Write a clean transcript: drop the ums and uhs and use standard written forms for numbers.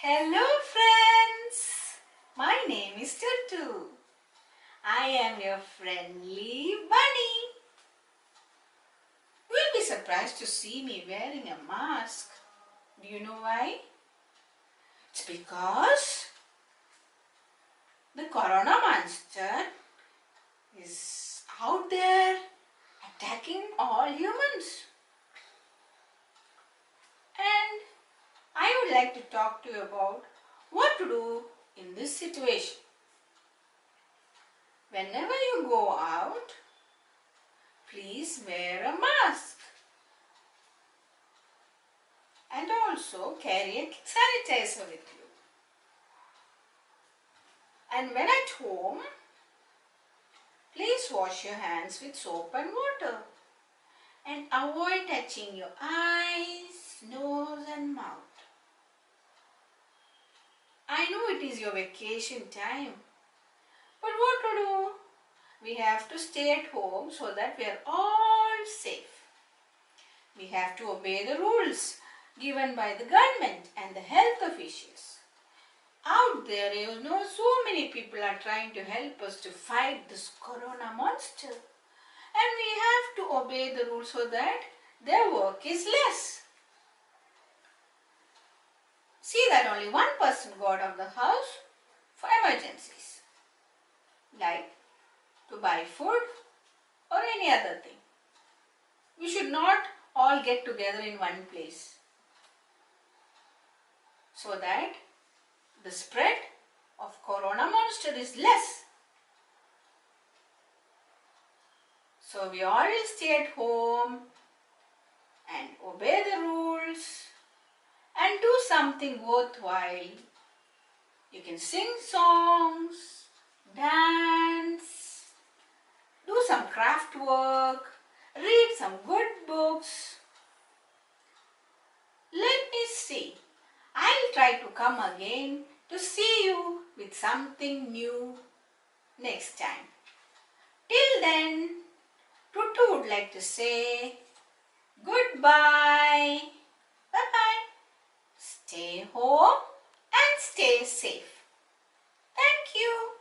Hello friends, my name is Tutu. I am your friendly bunny. You will be surprised to see me wearing a mask. Do you know why? It's because the Corona monster is out there attacking all humans. And I would like to talk to you about what to do in this situation. Whenever you go out, please wear a mask. And also carry a sanitizer with you. And when at home, please wash your hands with soap and water. And avoid touching your eyes, nose and mouth. I know it is your vacation time, but what to do? We have to stay at home so that we are all safe. We have to obey the rules given by the government and the health officials. Out there, you know, so many people are trying to help us to fight this Corona monster. And we have to obey the rules so that their work is less. See that only one person got out of the house for emergencies, like to buy food or any other thing. We should not all get together in one place so that the spread of Corona monster is less. So we all will stay at home and obey the rules and do something worthwhile. You can sing songs, dance, do some craft work, read some good books. Let me see. I'll try to come again to see you with something new next time. Till then, Tutu would like to say goodbye. Bye-bye. Stay home and stay safe. Thank you.